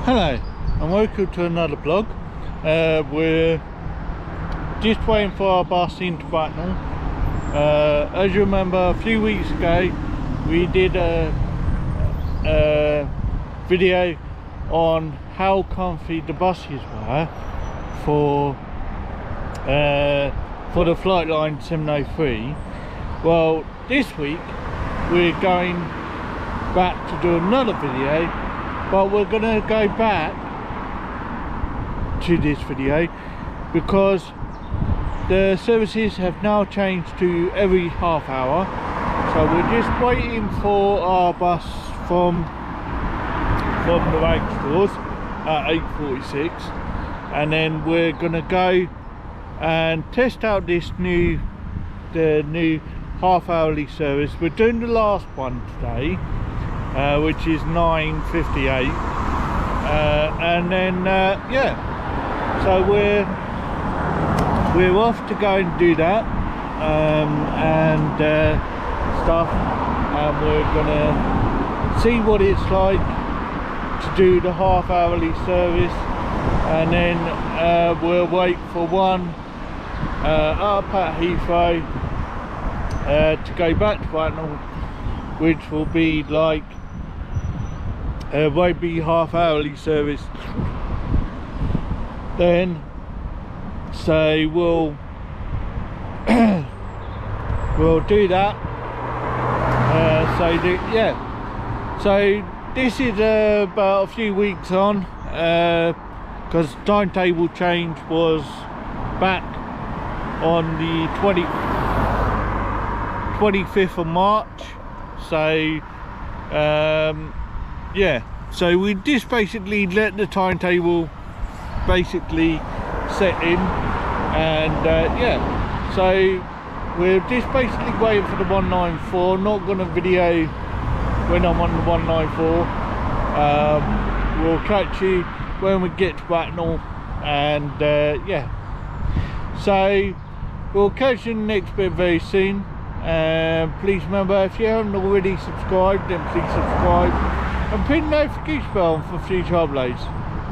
Hello and welcome to another vlog. We're just waiting for our bus into Bracknell. As you remember, a few weeks ago we did a video on how comfy the buses were for the flight line 703. Well, this week we're going back to do another video, but we're gonna go back to this video because the services have now changed to every half hour. So we're just waiting for our bus from the rank stores at 8:46, and then we're gonna go and test out the new half-hourly service. We're doing the last one today, which is 9:58, and then yeah, so we're off to go and do that and stuff, and we're gonna see what it's like to do the half-hourly service, and then we'll wait for one up at Heathrow to go back to Bracknell, which will be like won't be half-hourly service then. So we'll do that. So this is about a few weeks on, because timetable change was back on the 25th of March. So yeah, so we just basically let the timetable basically set in, and yeah, so we're just basically waiting for the 194. Not gonna video when I'm on the 194. We'll catch you when we get to Bracknell, and yeah, so we'll catch you in the next bit very soon. Please remember, if you haven't already subscribed, then please subscribe and pin the notification bell for future uploads,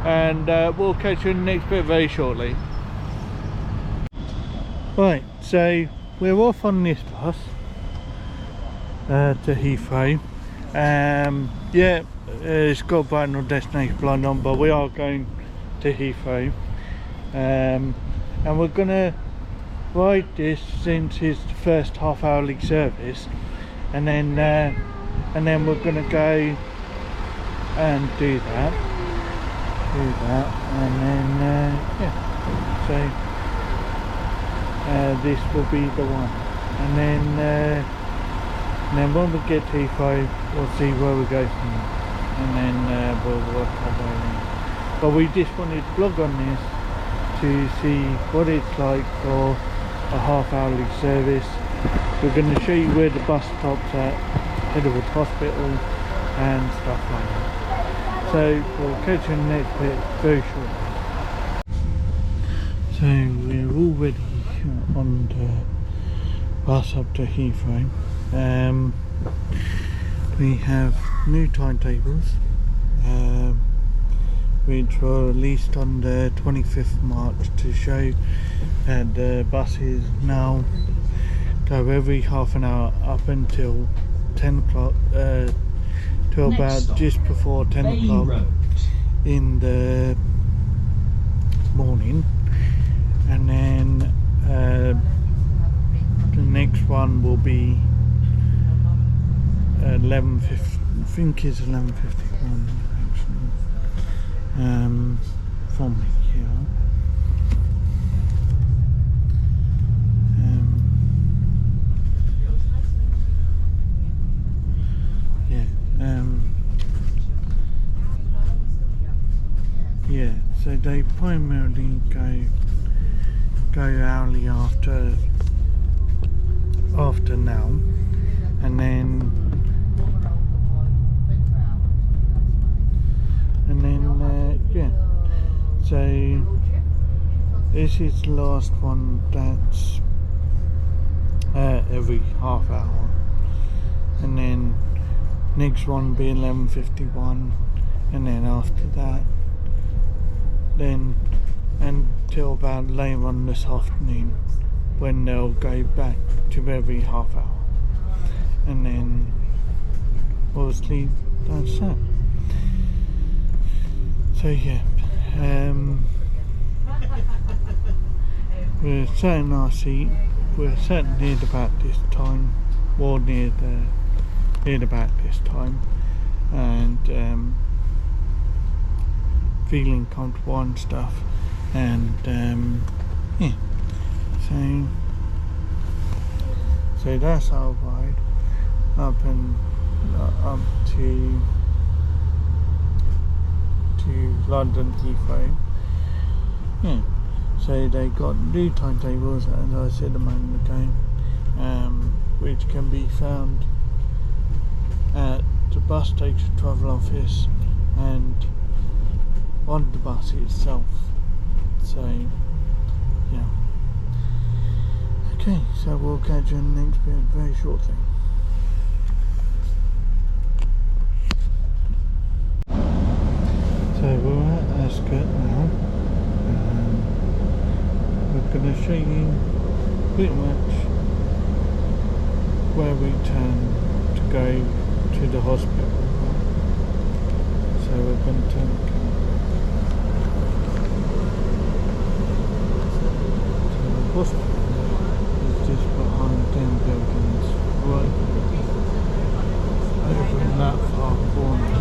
and we'll catch you in the next bit very shortly. Right, so we're off on this bus to Heathrow. Yeah, it's got Bracknell destination London, but we are going to Heathrow, and we're gonna ride this since it's the first half-hourly service, and then we're gonna go and do that, and then yeah, so this will be the one, and then when we get to Heathrow, we'll see where we go from there, and then we'll work our way in. But we just wanted to vlog on this to see what it's like for a half-hourly service. We're going to show you where the bus stops at Edward Hospital and stuff like that. So we'll catch you in the next bit very shortly. So we're already on the bus up to Heathrow. We have new timetables, which were released on the 25th of March to show that the buses now go every half an hour up until 10 o'clock, till about just before 10 o'clock in the morning, and then the next one will be 11:50. I think it's 11:51 actually, from here. Yeah, so they primarily go hourly after now, and then yeah, so this is the last one that's every half hour, and then next one being 11:51, and then after that then until about later on this afternoon, when they'll go back to every half hour, and then obviously that's that. So yeah, we're sat in our seat. We're sat near about this time, or near about this time, and feeling comfortable and stuff, and yeah. So that's our ride up to London Heathrow. Yeah. So they got new timetables, as I said a moment ago, which can be found at the bus station travel office and on the bus itself. So yeah. Okay, so we'll catch you in the next bit very shortly. So we're at Ascot now. We're going to show you pretty much where we turn to go to the hospital. So we're going to turn the camera. So the hospital is just behind them buildings, right over in that far corner.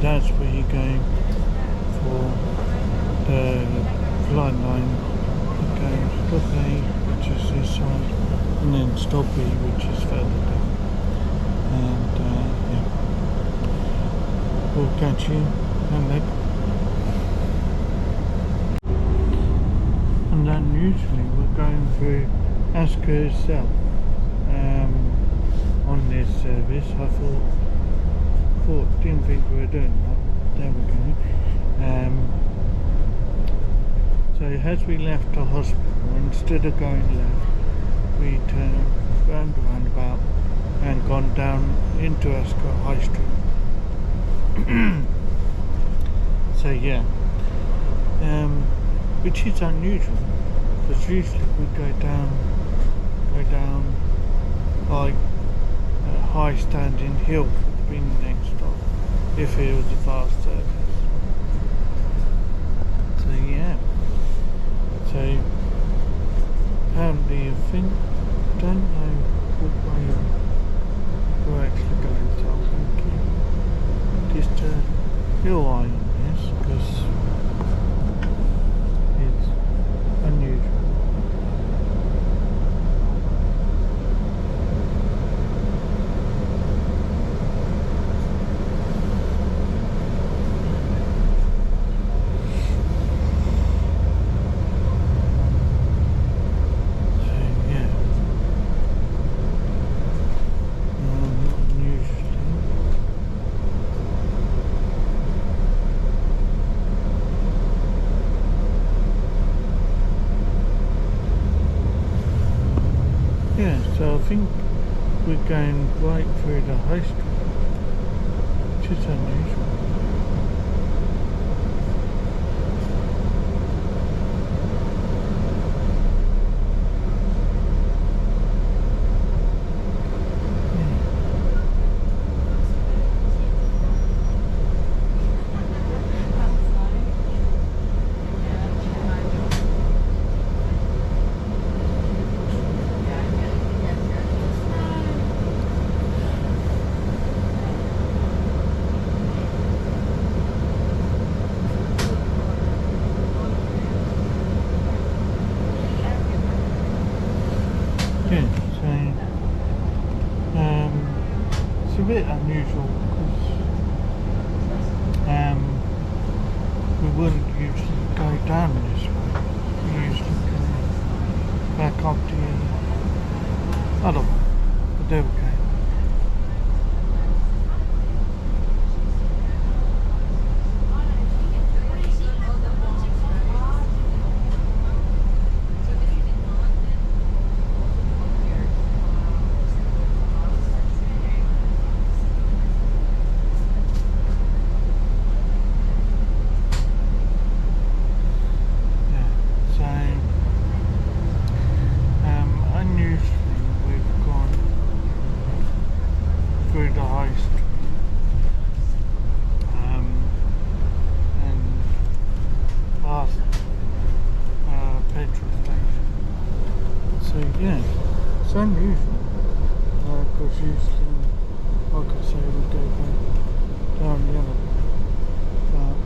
That's where you go for the flight line. You go stop A, which is this side, and then stop B, which is further down. And yeah, we'll catch you and then. And unusually we're going through Ascot itself on this service. I didn't think we were doing that. There we go. So as we left the hospital, instead of going left, we turned round the roundabout and gone down down into Ascot High Street. So yeah, which is unusual because usually we go down like a high standing hill would be the next stop if it was a fast service. So yeah, so apparently I don't know what way we're actually going, so I'm going to keep just a little eye on this because it's unusual. Yeah, so I think we're going right through the high street, which is unusual. Yeah, so it's a bit unusual because we wouldn't usually go down this way. We usually go back up the other way, but there we go. Unusually we've gone through the high street and past petrol station. So yeah, it's unusual because usually, like I say, we go back down the other way. But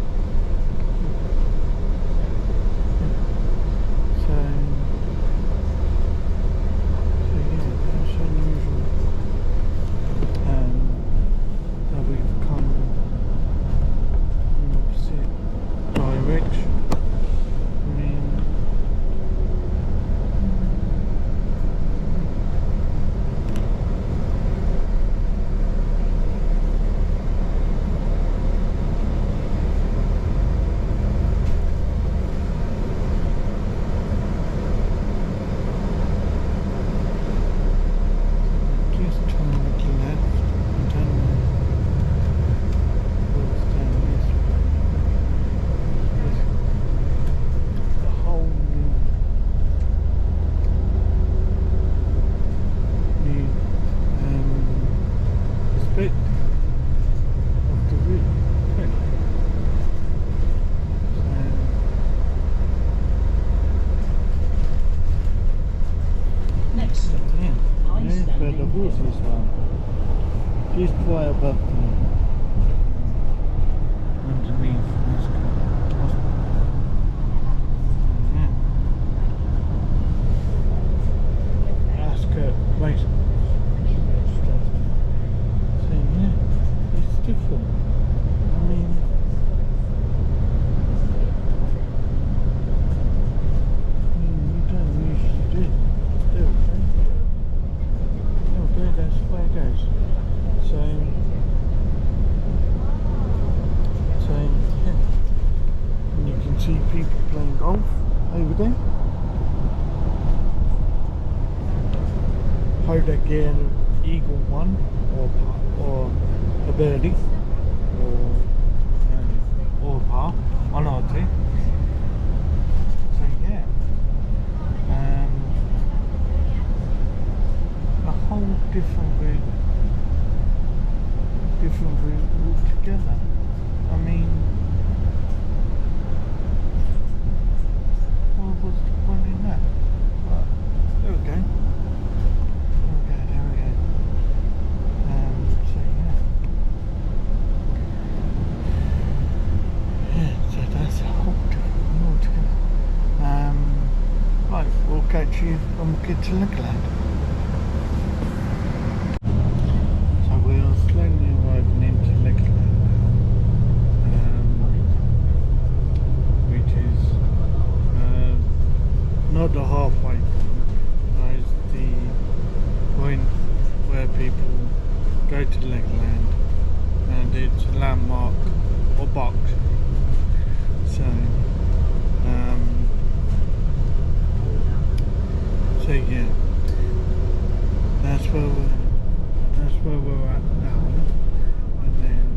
horses one just right above the underneath this hospital. Yeah. Ascot Race. So yeah, it's different. I mean, we don't usually do we? That's the way it goes. So yeah, and you can see people playing golf over there. Hope they get Eagle 1 or a birdie or a par on our team. So yeah, a whole different route altogether. I mean, what was the point in that? But there we go. So yeah, so that's a whole different thing altogether. Right, we'll catch you when we get to Lakeland. So we're slowly arriving into Lakeland now, which is not the halfway point, it's the point where people go to Lakeland, and it's a landmark or box. So yeah, that's where we're at now, and then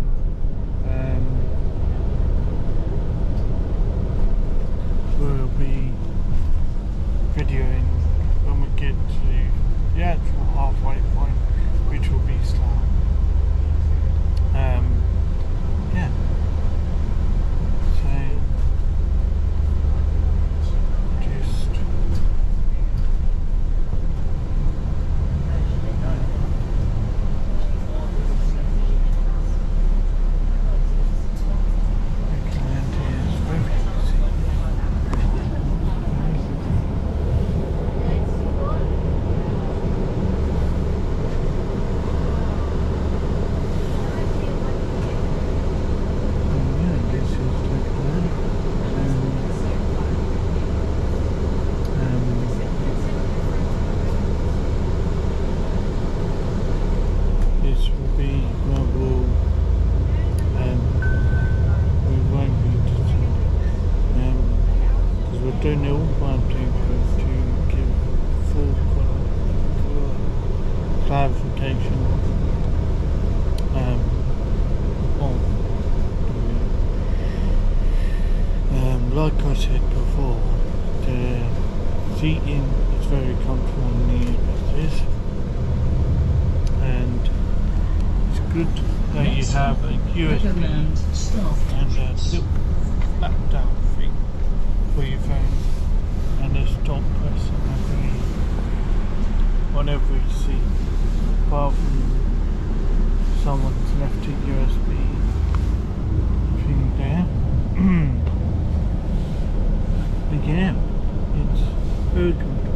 we'll be videoing when we get to the actual halfway point, which will be Slough. Yeah. So just Lakeland is very easy. Doing it all by doing to give full clarification like I said before, the seating is very comfortable in the buses, and it's good that you have a USB and a little flap down thing for your phone, and a stop press on every seat, apart from someone's left a USB thing there. But yeah, it's very comfortable.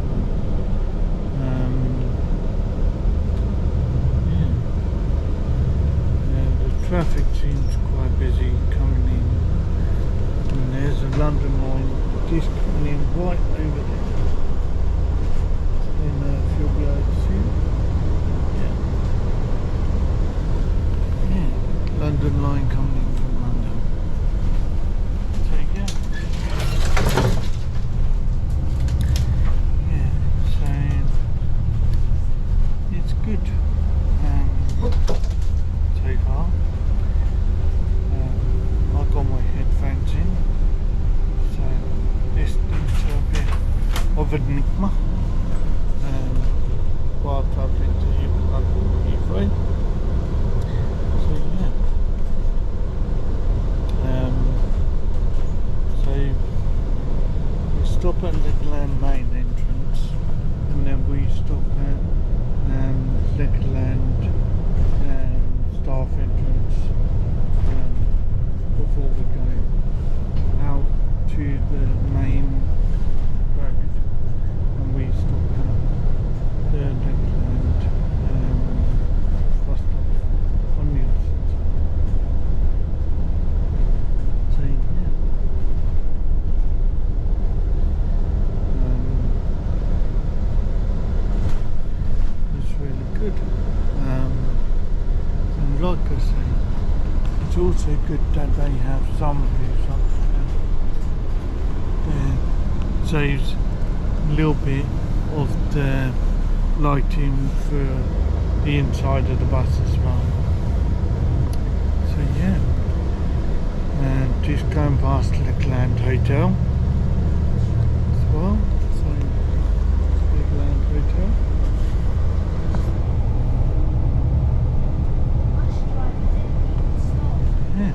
The traffic seems quite busy coming in, and there's a London line just coming in right over there. I don't know if you'll be able to see it. Yeah, London line coming in from London. So yeah. So it's good so far. I've got my headphones in, so listening to a bit of Enigma while travelling to London Heathrow. So yeah. So we stop at Lakeland main entrance, and then we stop at Lakeland staff entrance before we go out to the main road, and we stop at the Lakeland bus stop on the other side. So yeah. It's really good. And like I say, it's also good that they have some views up there. Saves a little bit of the lighting for the inside of the bus as well. So yeah, and just going past Lakeland Hotel as well. So Lakeland Hotel. Yeah.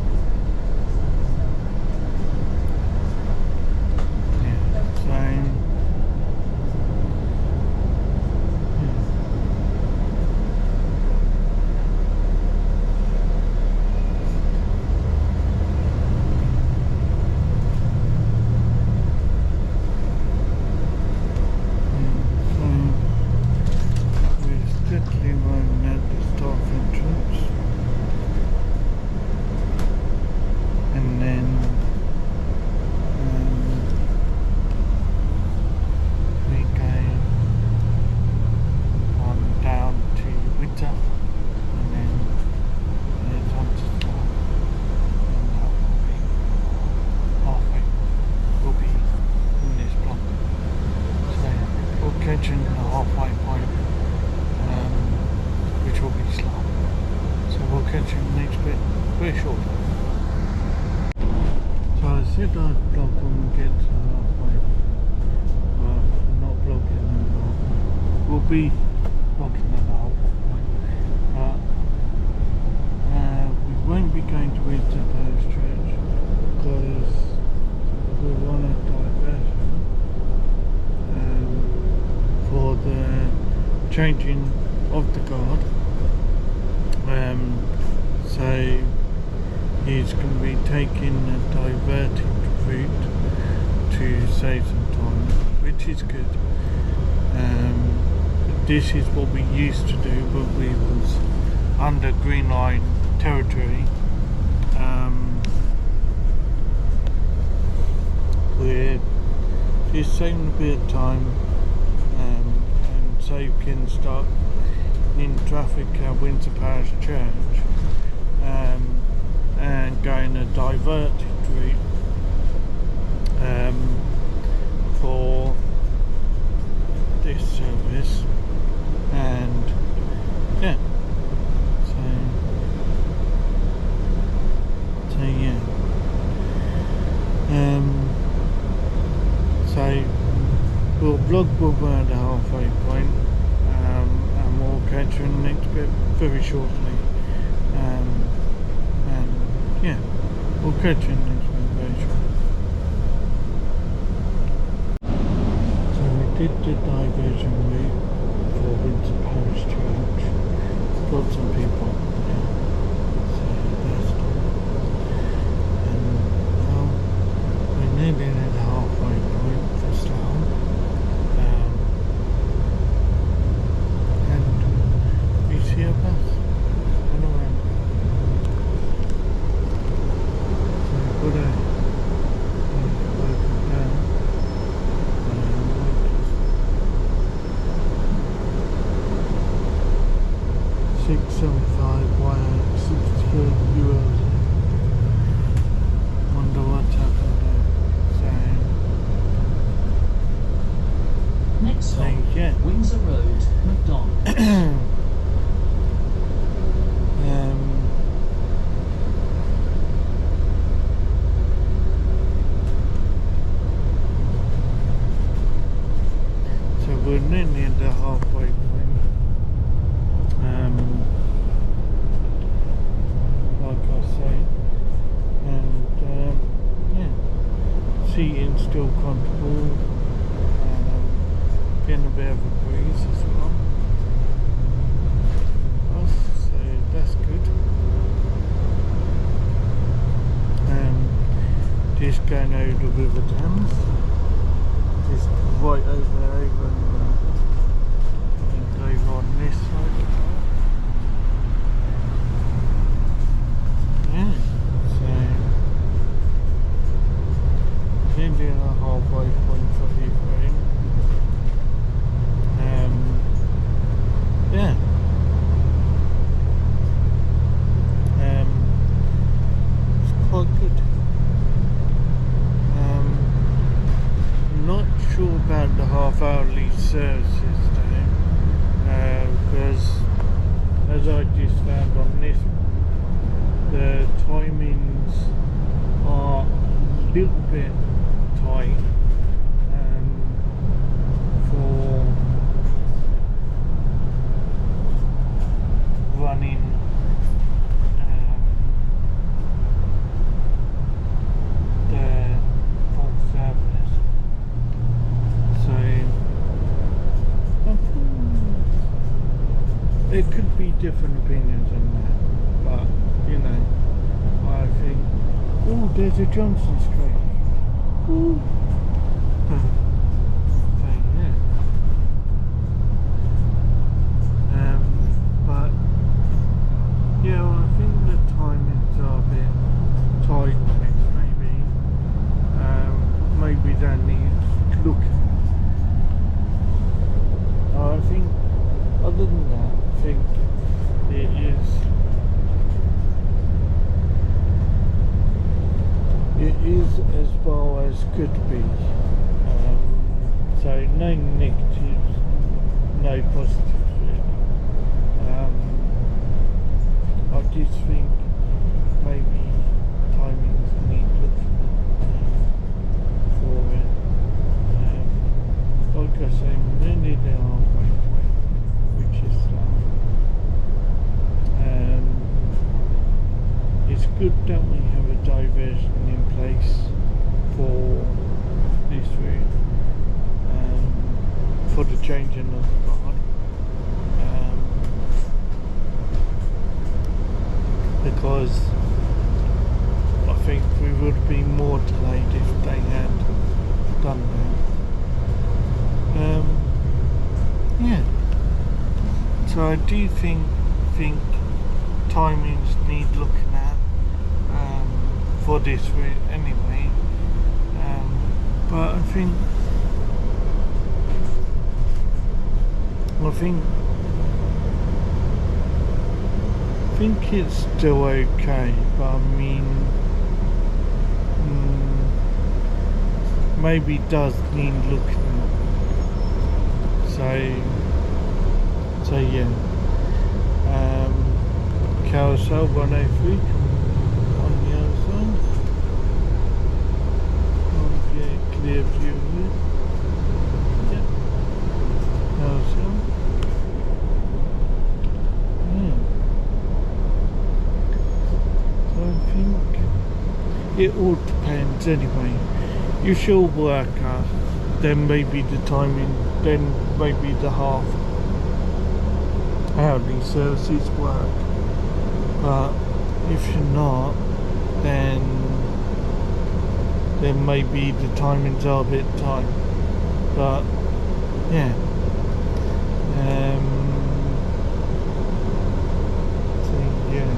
Catching the halfway point, which will be slow. So we'll catch you in the next bit very shortly. So I said I'd vlog when we get to the halfway, but I'm not vlogging anymore. We'll be vlogging at the halfway point, but we won't be going to Windsor Parish Church because we're on a diversion. For the changing of the guard, so he's going to be taking a diverted route to save some time, which is good. This is what we used to do when we was under Green Line territory. We're just saving a bit of time. And so you can start in traffic at Windsor Parish Church and going a diverted route for this service, and yeah, so yeah, so we'll vlog when we're at the halfway point, and we'll catch you in the next bit very shortly. And yeah, we'll catch you in the next bit very shortly. So we did the diversion route for Windsor Parish Church. Got some people there, so that's good. And now we're nearly at the halfway point for Slough. See a bus on the way. So we've got to work it down. 675 wire 63 euros. Wonder what's happened there. So next stop, yeah. Windsor Road, McDonald's. So we're nearly at the halfway point. Like I say, and yeah, seating still comfortable, getting a bit of a breeze as well. So that's good. Just going over the River Thames, just right over and over on this side. Yeah, so nearly at a halfway point for Heathrow. Yeah. It's quite good. Not sure about the half-hourly service. I just found on this, the timings are a little bit tight for running the full service. So there could be different opinions on that, but you know, I think, oh, there's a Johnson Street. Ooh. So yeah. But yeah, well, I think the timings are a bit tight on it, maybe. Maybe that needs looking. I think, other than that, I think it is as well as could be. So no negatives, no positives really. I just think maybe timings need looking at for it. Like I say, we're nearly there halfway point, which is it's good that we have a diversion in place for this route, for the changing of the guard, because I think we would have been more delayed if they had done that. Yeah, so I do think timings need looking at for this route anyway, but I think it's still okay, but I mean, maybe it does need looking at. So yeah. Carousel 103 on the other side. I'll get a clear view of it. Yeah. Carousel. So I think it all depends anyway. If you're a worker, then maybe the timing, then maybe the half hourly services work. But if you're not, then maybe the timings are a bit tight. But yeah. So yeah.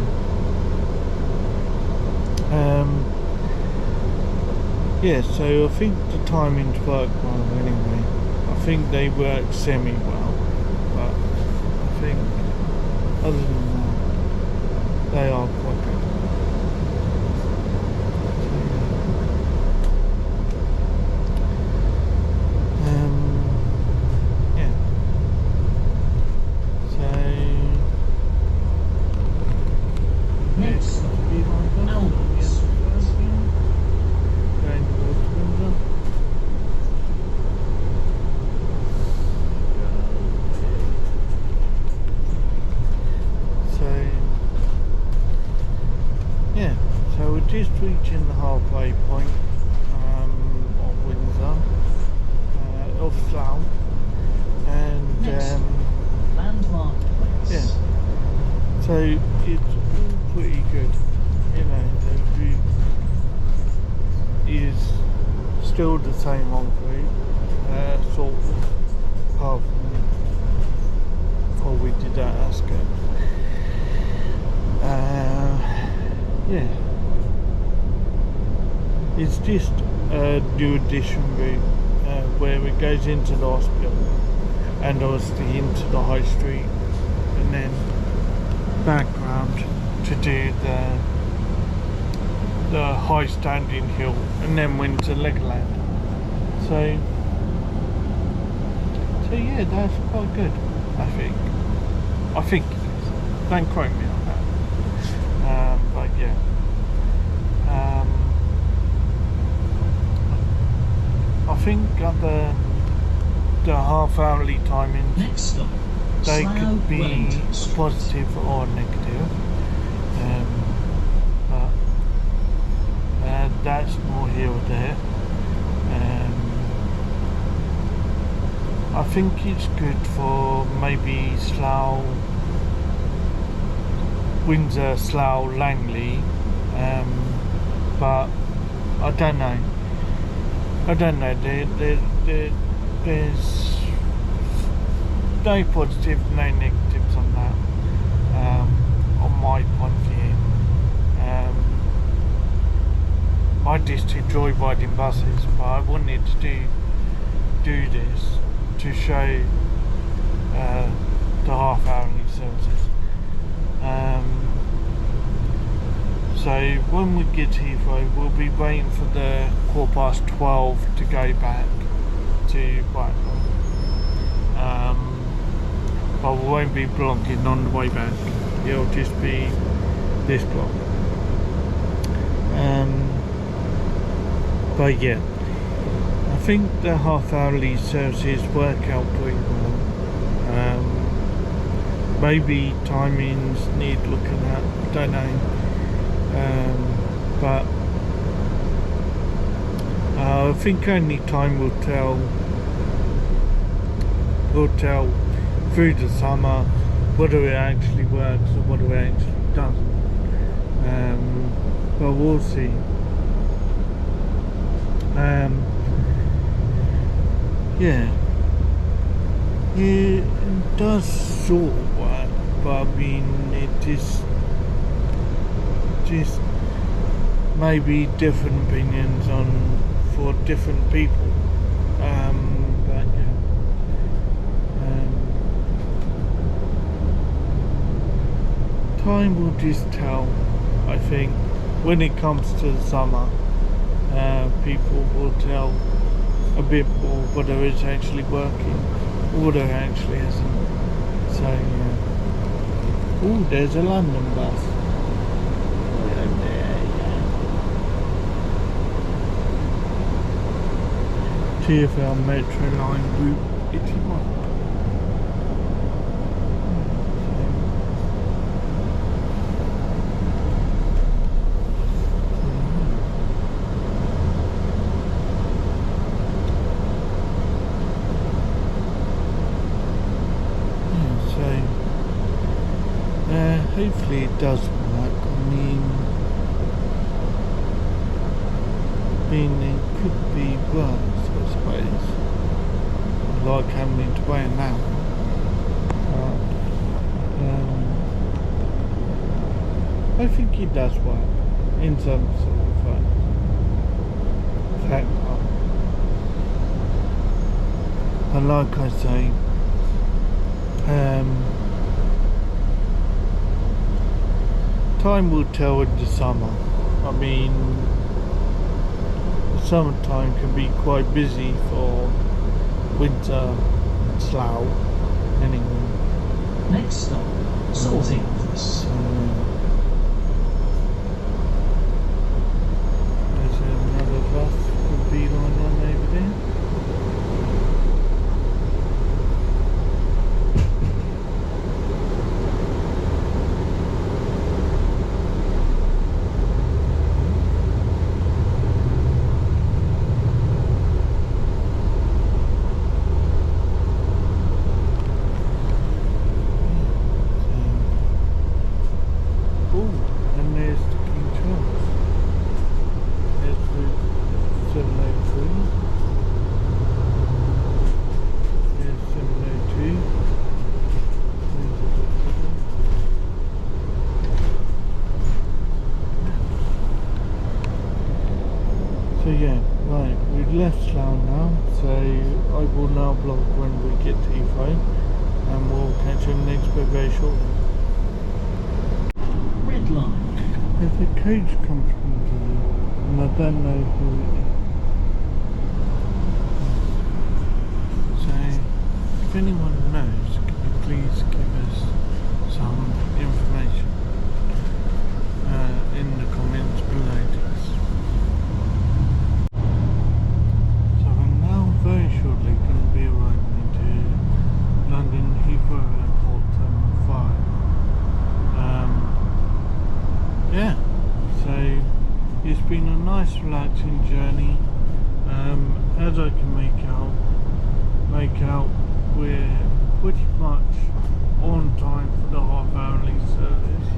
Yeah, so I think the timings work well anyway. I think they work semi well, but I think other than that, they are quite good. Yeah. So Next, Albans. going towards Windsor. So yeah, so we're just reaching the halfway point of Windsor, of Slough, and Next, Landmark Place. yeah, so it's all pretty good, you know, the route is still the same old route, sort of, apart from before we did that Ascot. Yeah, it's just a new addition route where it goes into the hospital and obviously into the high street and then back round to do the high standing hill and then went to Legoland. So yeah, that's quite good, I think. I think it is. Don't quote me on that. But yeah. I think at the half-hourly timings, Next stop, they Slough, could be Wellington Street. positive or negative. But that's more here or there. I think it's good for maybe Slough, Windsor, Slough, Langley, but I don't know. There's no positives, no negatives on that. On my point of view, I just enjoy riding buses, but I wanted to do this to show the half-hourly services. So when we get to Heathrow, we'll be waiting for the 12:15 to go back to Bracknell. But we won't be blocking on the way back. It'll just be this block. But yeah, I think the half-hourly services work out pretty well. Maybe timings need looking at, don't know. But I think only time will tell through the summer whether it actually works or whether it actually doesn't. But we'll see. Yeah, it does sort of work, but I mean it just maybe different opinions for different people. But yeah, time will just tell. I think when it comes to the summer, people will tell a bit more whether it's actually working or whether it actually isn't. So yeah. Oh, there's a London bus. TfL Metro Line Route 81. Hopefully it does work. I mean it could be worse, I suppose. Like having to wait now. I think it does work in some sort of factor. And like I say, time will tell in the summer. I mean, summertime can be quite busy for Windsor and Slough anyway. Next stop, sorting office. There's another bus with B line on over there. So yeah, right, we've left Slough now, so I will now vlog when we get to Heathrow, and we'll catch you in the next bit very shortly. Red line. There's a coach comes from here, and I don't know who it is. So, if anyone knows, can you please give us some information? been a nice relaxing journey. As I can make out we're pretty much on time for the half-hourly service,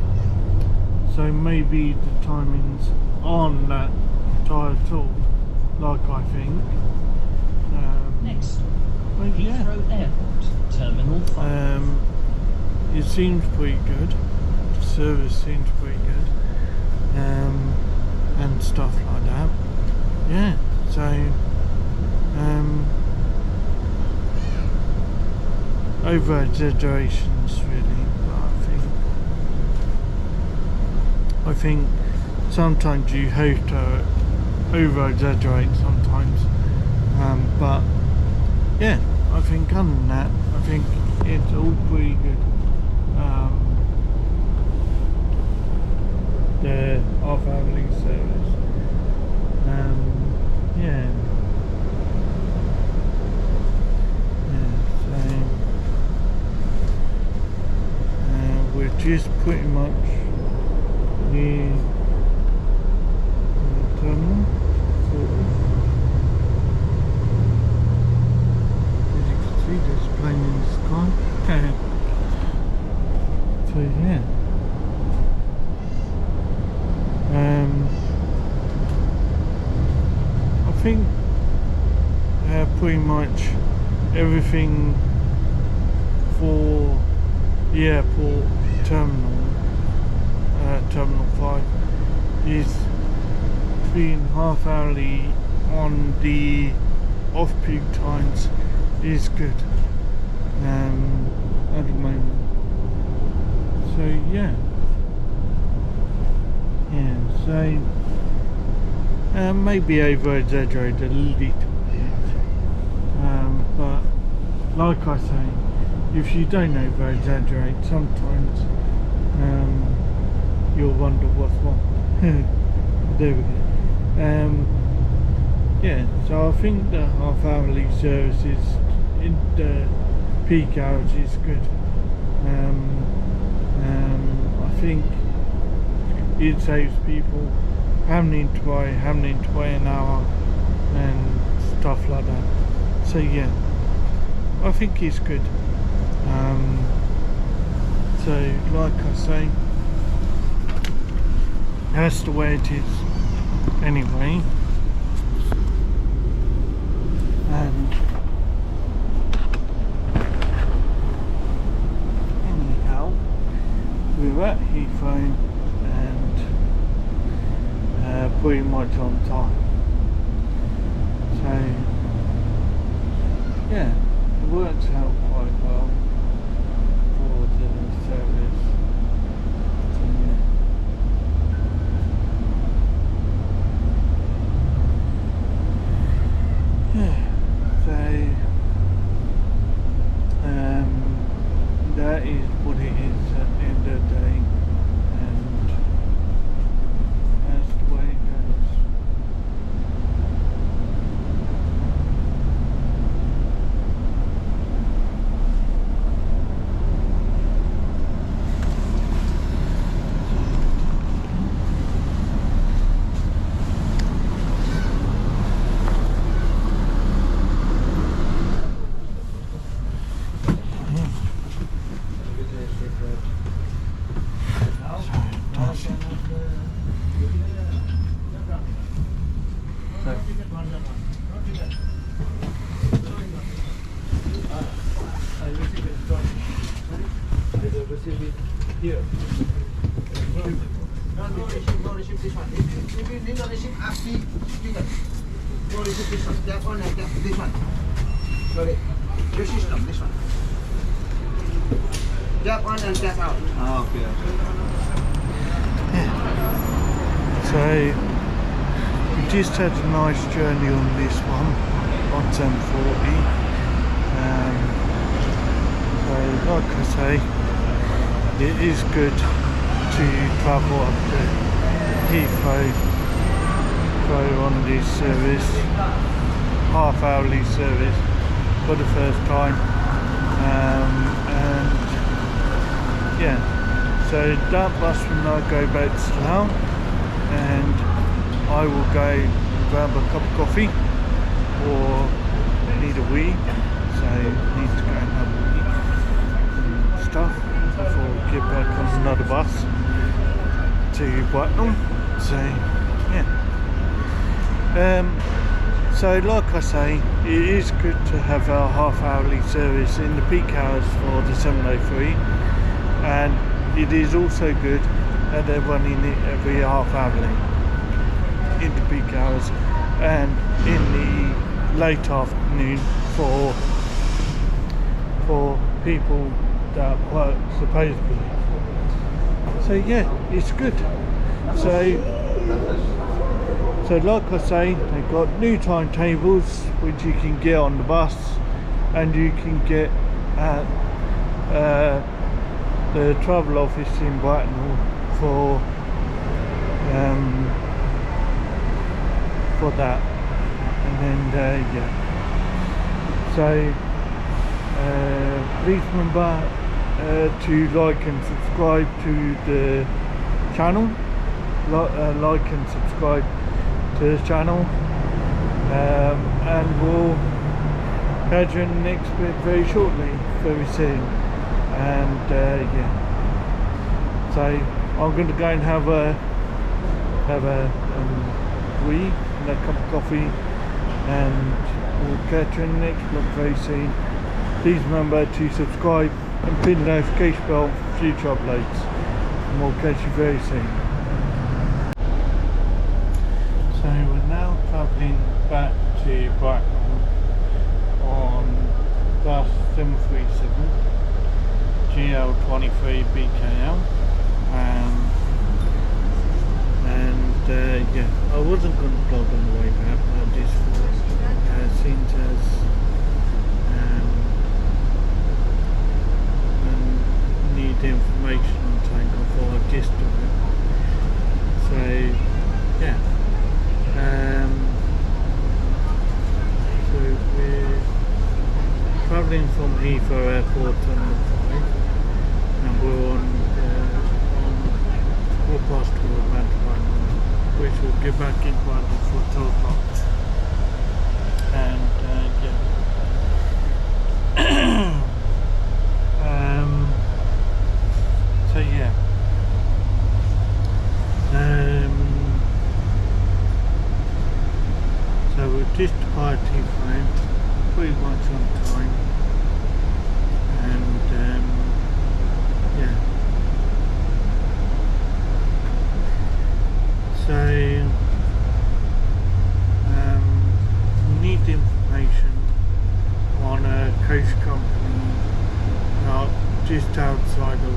so maybe the timings aren't that tight at all, like I think. Next stop, But yeah, Heathrow Airport, Terminal 5. it seems pretty good. The service seems pretty good, and stuff like that. Yeah, so over exaggerations really, but I think sometimes you have to over exaggerate sometimes, but yeah, I think other than that, I think it's all pretty good. The half-hourly service, yeah, so we're just pretty much near the terminal, sort of. As you can see, there's a plane in the sky. So yeah. I think pretty much everything for the airport terminal, Terminal 5, is being half-hourly on the off-peak times is good at the moment. So yeah. So maybe over exaggerate a little bit, but like I say, if you don't over exaggerate, sometimes you'll wonder what's wrong. There we go. Yeah, so I think the half-hourly services in the peak hours is good. I think it saves people having to wait an hour and stuff like that. So yeah, I think it's good. So like I say, that's the way it is anyway. And anyhow, we're at Heathrow and pretty much on time. So yeah, it works out quite well for the service. So, yeah. That is what it is at the end of the day, and that's the way it goes. Here. No receipt this one. If you need a receipt, ask me. No receipt this one. Tap on and tap this one. Sorry. Your system, this one. Tap on and tap out. Ah, okay. So we just had a nice journey on this one, on 1040. So like I say, it is good to travel up to Heathrow on this service, half-hourly service for the first time, and yeah, so that bus will now go back to Slough, and I will go and grab a cup of coffee or need a wee, so need to go and have a wee and stuff before we get back on another bus to Bracknell. So yeah, so like I say, it is good to have our half-hourly service in the peak hours for the 703, and it is also good that they're running it every half-hourly in the peak hours and in the late afternoon for people that work supposedly. So yeah, it's good. So like I say, they've got new timetables which you can get on the bus, and you can get at the travel office in Bracknell for that. And then yeah, so please remember to like and subscribe to the channel, like and subscribe to the channel, and we'll catch you in the next bit very shortly, very soon. And yeah, so I'm going to go and have a wee and a cup of coffee, and we'll catch you in the next vlog very soon. Please remember to subscribe and pin the notification bell for future uploads, and we'll catch you very soon. So we're now travelling back to Bracknell on bus 737 GL23 BKL, and yeah, I wasn't going to vlog on the way back, but I just seemed as need the information on time before I gist of it. So yeah, so we're travelling from Heathrow Airport on the 5, and we're on 4:15 London, which will get back in London for 2 o'clock. And yeah, so yeah, so we're just departed Heathrow, pretty much on time, and yeah, so we need the information on a coach company just outside of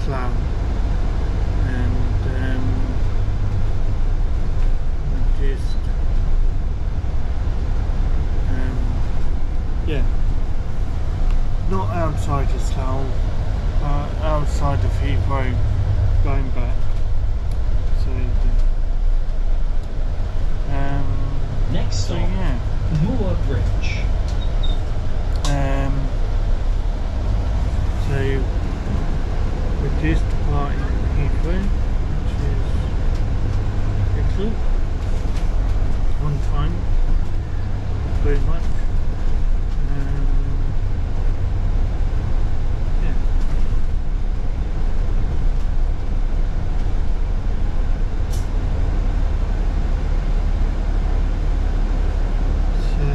Slough, and just yeah, not outside of Slough, outside of Heathrow, going back. So next so stop, yeah, Moor Bridge. so we're just departing Heathrow, which is excellent, on time, very much. Yeah. So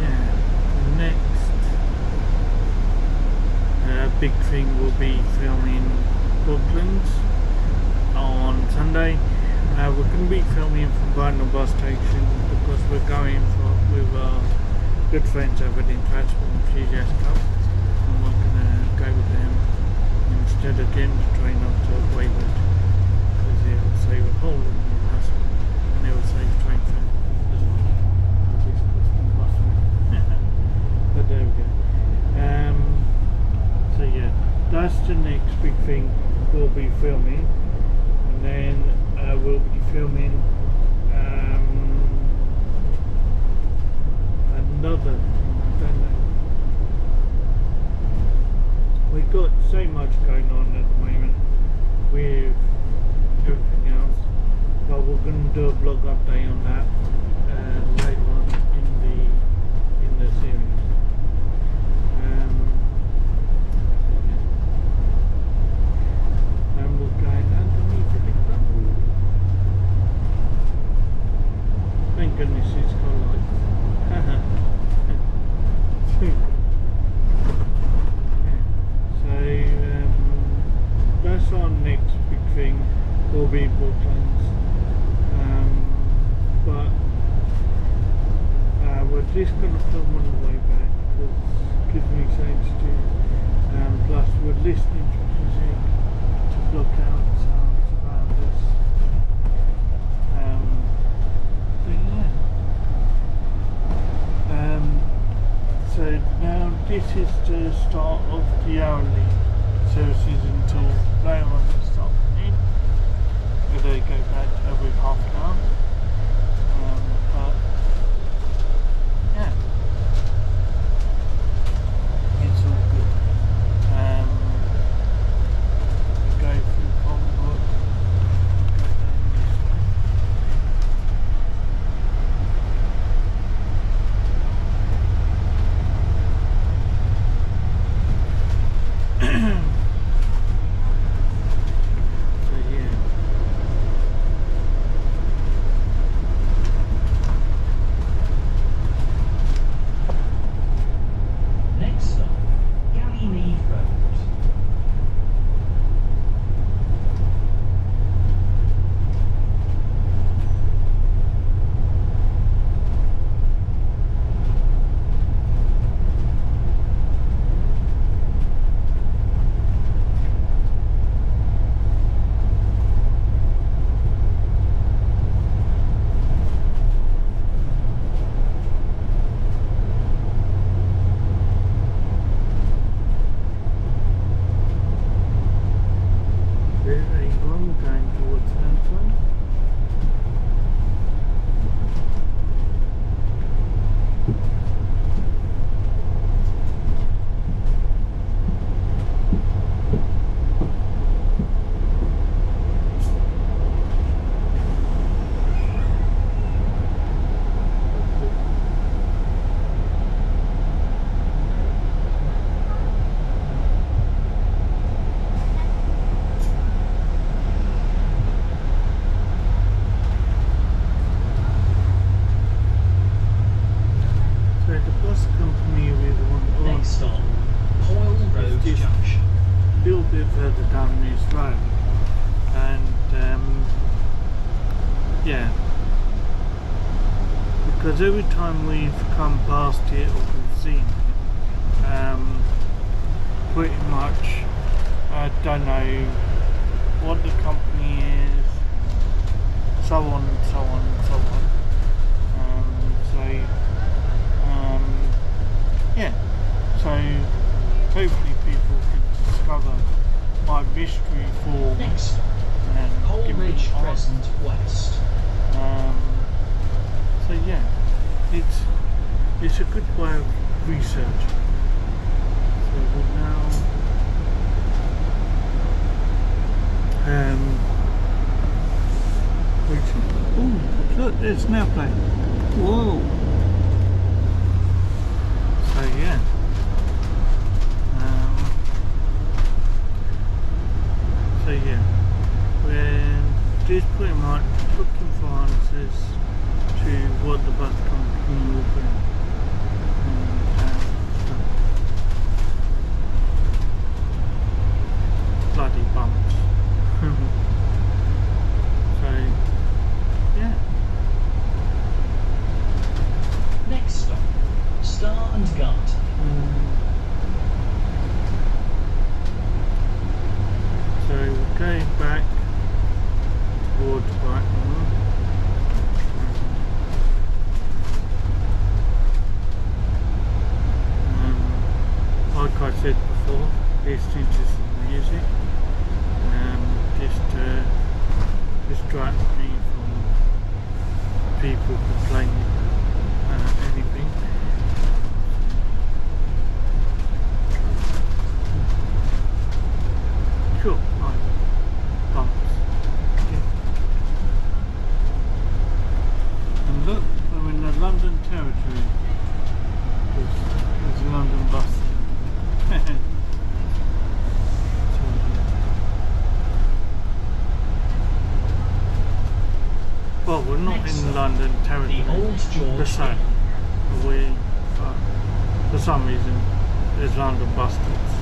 yeah, the next big thing will be filming Brooklands on Sunday. We're going to be filming from Bracknell bus station because we're going with our good friends over in Transport Enthusiast Club, and we're going to go with them instead of getting the train up to Wayward, because it'll save a whole lot more hassle and it'll save train fare as well. But there we go. So yeah, that's the next big thing we'll be filming, and then we'll be filming another, I don't know, we've got so much going on at the moment with everything else. next big thing will be Brooklands. But we're just going to film on the way back because it gives me something to do. Plus we're listening to music to block out the sounds around us. So now this is the start of the hourly services until later on this afternoon. They go back every half an hour. But yeah, it's all good. We go through Convoy, go down this way. Because every time we've come past it or we've seen it, pretty much I don't know what the company is, so on and so on and so on. Yeah, so hopefully people can discover my mystery for Next, and give me Coleridge an Crescent West. So yeah, it's a good way of research. So we're now waiting. Oh, look, it's now playing. Whoa. So yeah. So yeah, we're just pretty much looking for answers to what the bus company will bring. Bloody bumps. So, yeah. Next stop, Star and Garter. So we're going back towards Bracknell. Like I said before, listening to some music just to distract me from people complaining anything. Sure, right. Bumps. Yeah. And look, I'm in the London territory. There's a London bus. Well, we're not Next in London territory. The Old George. Per se. For some reason, there's London bastards.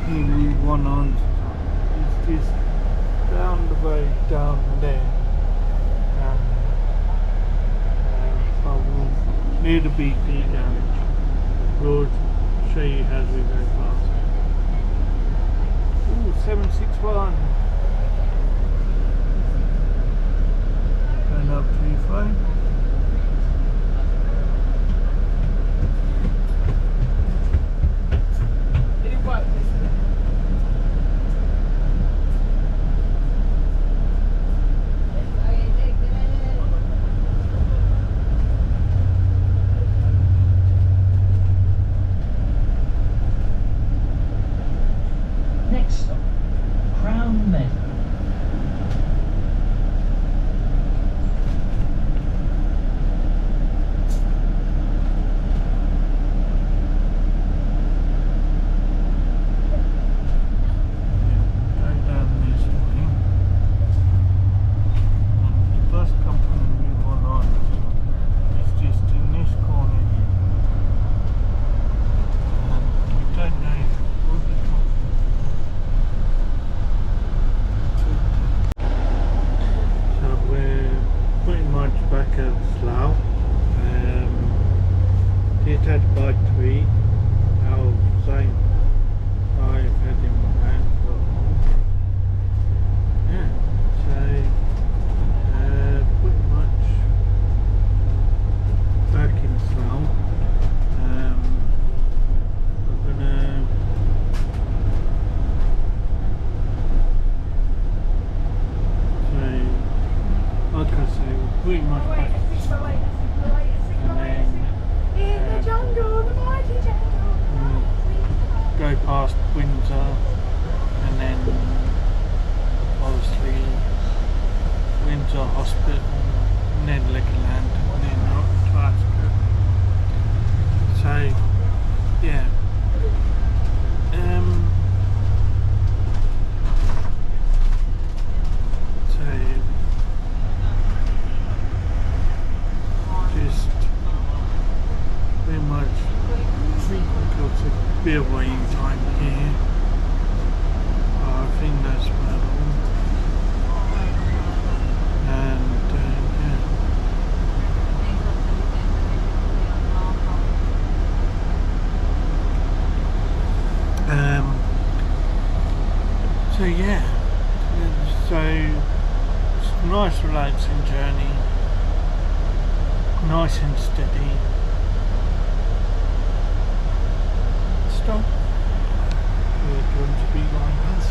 Route 100. It's just down the road, down there. Near the BP garage. We'll show you as we go past. Ooh, 761. Going up too far. Next stop, Crown Meadow. Pretty much back. Go past Windsor and then obviously Windsor Hospital and then Legoland and then up to Ascot. So yeah. Bit of waiting time here. I think that's about all. And so yeah, so it's a nice relaxing journey, nice and steady. Stop. We're going to be like this.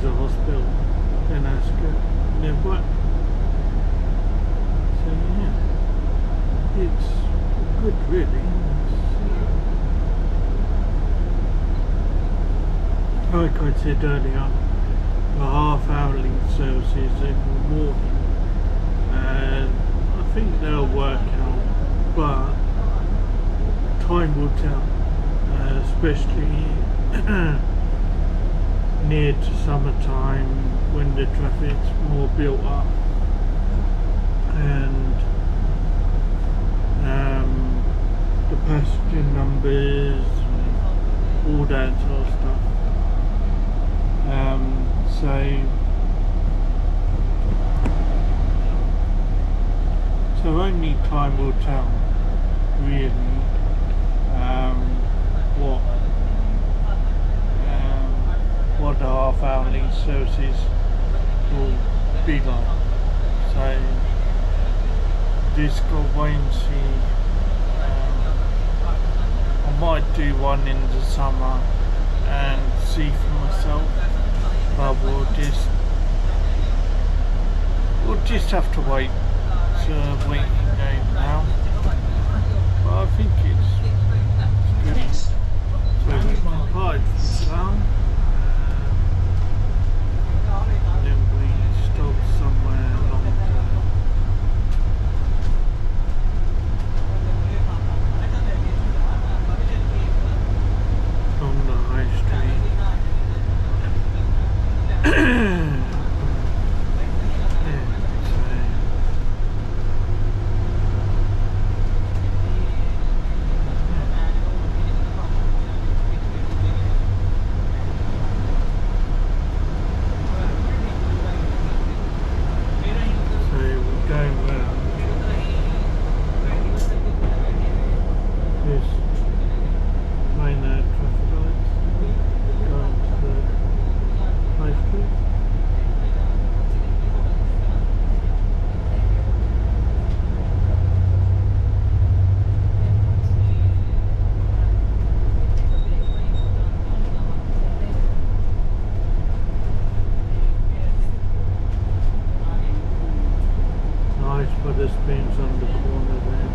Hospital, then Ascot, then Bracknell. So yeah, it's good really. Like I said earlier, the half-hourly services every morning, and I think they'll work out, but time will tell, especially near to summertime when the traffic's more built up and the passenger numbers and all that sort of stuff. So only time will tell really what the half-hourly services will be like. So just got to wait and see on might do one in the summer and see for myself, but we'll just have to wait to waiting game now. But I think it's good. Next stop, So we Bracknell. applied for down, and then we stopped somewhere along the high street. But this beams on the corner there.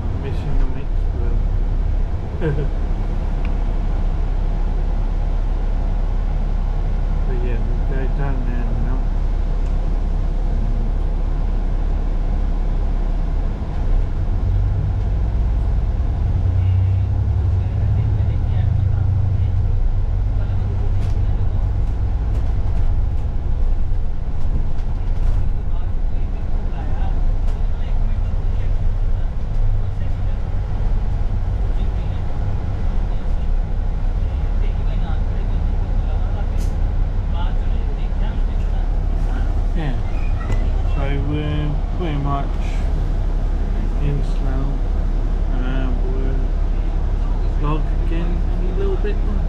I'm missing the mix well. But yeah, we go down there now. Pretty much in Slough, we'll vlog again in a little bit more.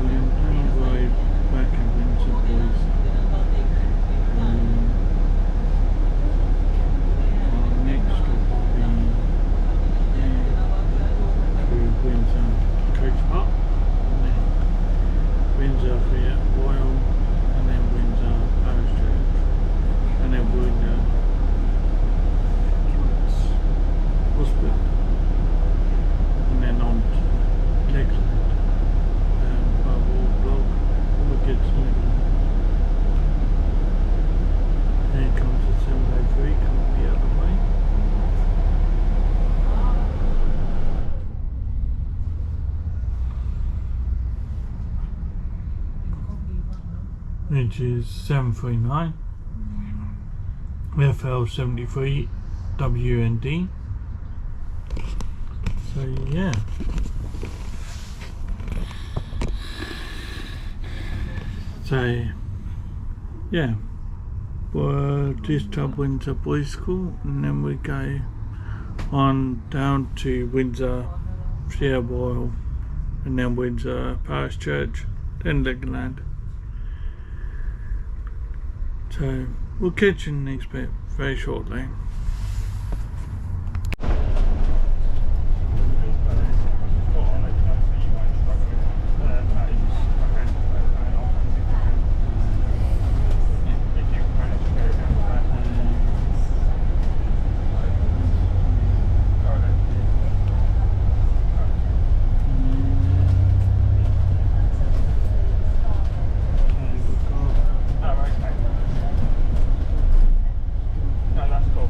We'll ride back in Windsor, boys. Our next stop will be to Windsor Coach Park, and then Windsor for Royal, and then Windsor Parish Church, and then Windsor Hospital, and then on to Lexington. But we'll vlog when we get to Lexington. Here comes the 703 coming the other way. Which is 739 FL 73 WND. So yeah, we're just to Windsor Boys School, and then we go on down to Windsor Sierra Royal, and then Windsor Parish Church, then Legoland. So we'll catch you in the next bit very shortly. No, that's cool.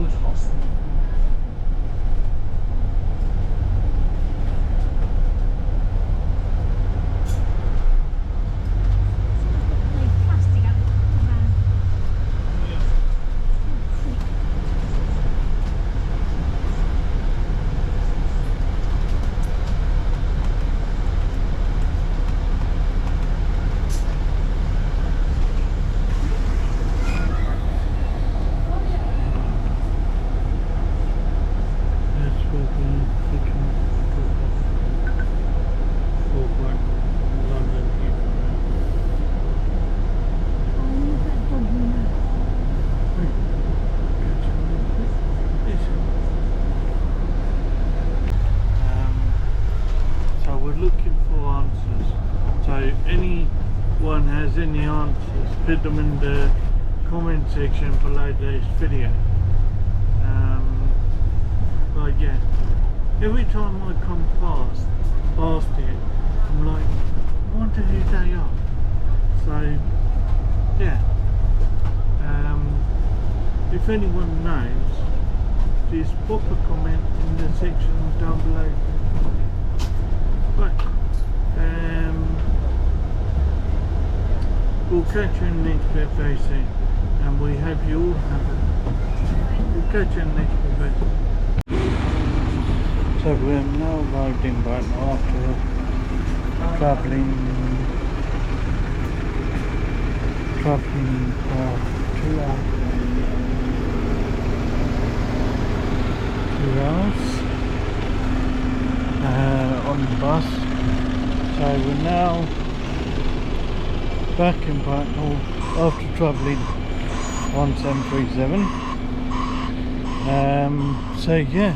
Good Hospital. Plastic around. That's where the kitchen for London Heathrow So we're looking for answers. So anyone has any answers, put them in the comment section below this video. But yeah, every time I come past it, I'm like, I wonder who they are. So yeah, if anyone knows, just pop a comment in the section down below. But we'll catch you in the next bit very soon, and we hope you all have it. We'll catch you in the next bit very soon. So we're now arrived in Bracknell after travelling 2 hours on the bus. So we're now back in Bracknell after travelling on 737. So yeah.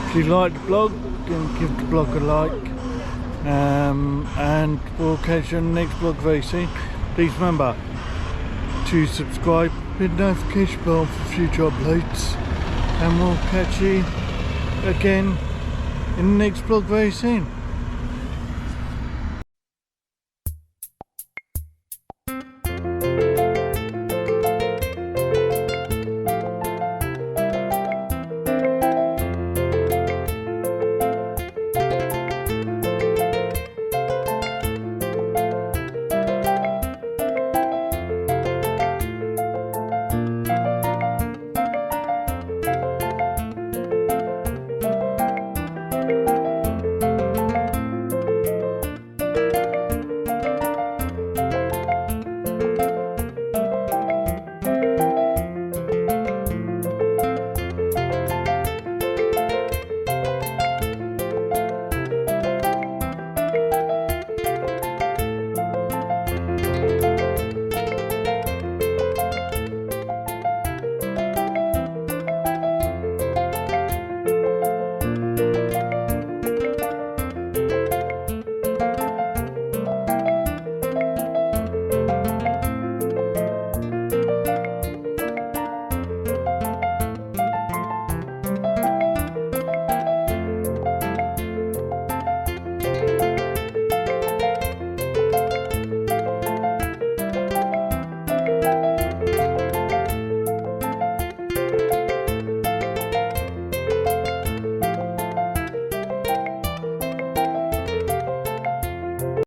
If you like the vlog, then give the vlog a like, and we'll catch you on the next vlog very soon. Please remember to subscribe, hit the notification bell for future uploads, and we'll catch you again in the next vlog very soon.